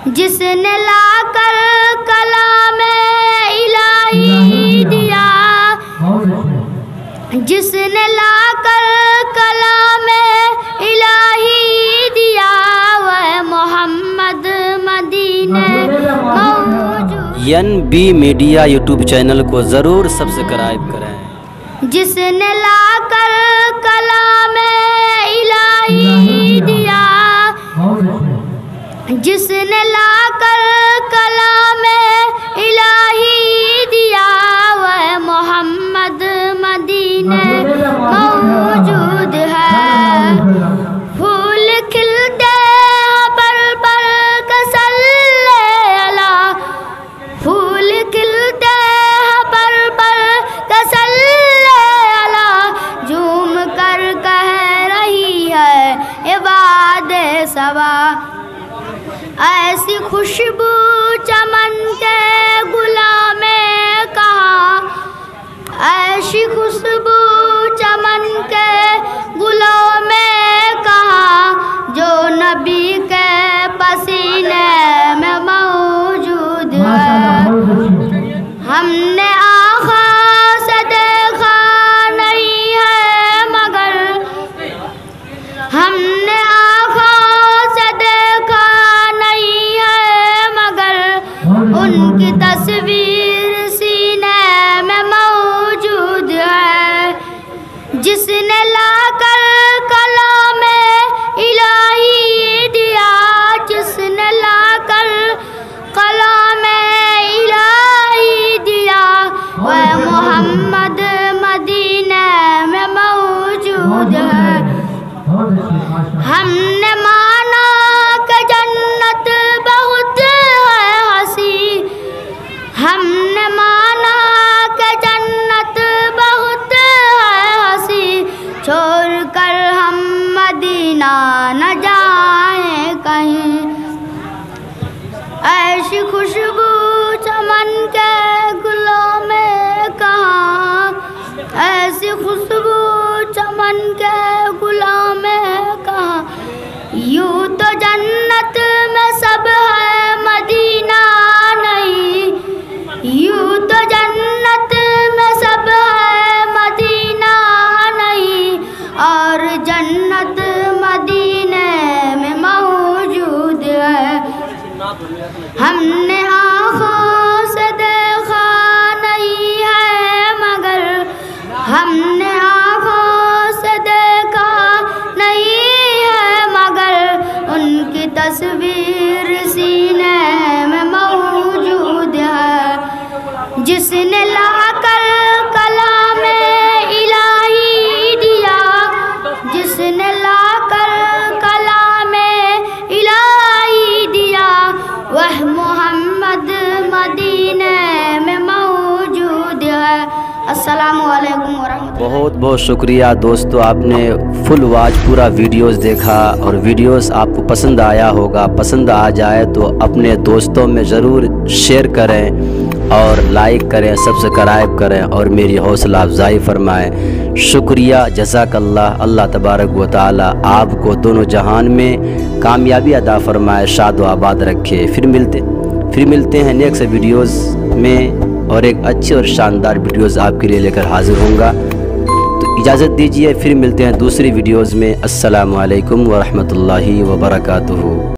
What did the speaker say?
जिसने लाकर कलाम इलाही दिया, जिसने लाकर कलाम इलाही दिया, वह मोहम्मद मदीने मौजूद। NB मीडिया यूट्यूब चैनल को ज़रूर सब्सक्राइब करें। जिसने लाकर कलाम इलाही दिया, जिसने लाकर कलाम इलाही दिया, वह मोहम्मद मदीने मौजूद है। फूल खिलते हैं पर कसल्ले अला, फूल खिलते हैं पर कसल्ले अला, झूम कर कह रही है इबादे सवा। ऐसी खुशबू चमन के गुलाम में कहा, ऐसी खुशबू चमन के गुलाम में कहा, जो नबी के पसीने में मौजूद है। हमने आँखों से देखा नहीं है मगर, हमने उनकी तस्वीर सीने में मौजूद है। जिसने लाकर कलाम इलाही दिया, जिसने लाकर कलाम इलाही दिया, वह मोहम्मद मदीने में मौजूद है। हमने माना कि जन्नत बहुत है हंसी, हमने माना कि जन्नत बहुत है हंसी, छोड़ कर हम मदीना न जाएं कहीं। ऐसी खुशबू चमन के गुलों में कहा, ऐसी खुशबू चमन के गुलों में कहा, यूं तो जन्नत में सब है मदीना नहीं, यूं तो जन्नत में सब है मदीना नहीं, और जन्नत मदीने में मौजूद है। हमने आँखों से देखा नहीं है मगर, हमने आँखों से देखा नहीं है मगर, उनकी तस्वीर सीने में मौजूद है। जिसने लाकर कलाम इलाही दिया, जिसने लाकर कलाम इलाही दिया, वह मोहम्मद मदीने में मौजूद है। अस्सलामु अलैकुम वरहमतुल्लाह। बहुत बहुत शुक्रिया दोस्तों, आपने फुल वॉच पूरा वीडियोस देखा और वीडियोस आपको पसंद आया होगा। पसंद आ जाए तो अपने दोस्तों में ज़रूर शेयर करें और लाइक करें, सब्सक्राइब करें और मेरी हौसला अफजाई फरमाएं। शुक्रिया, जज़ाकल्लाह। अल्लाह तबारक व तआला आपको दोनों जहान में कामयाबी अता फरमाए, शाद व आबाद रखे। फिर मिलते हैं नेक्स्ट वीडियोज़ में और एक अच्छे और शानदार वीडियोज़ आपके लिए लेकर हाजिर होऊंगा। तो इजाज़त दीजिए, फिर मिलते हैं दूसरी वीडियोज़ में। अस्सलामु अलैकुम व रहमतुल्लाहि व बरकातुहू।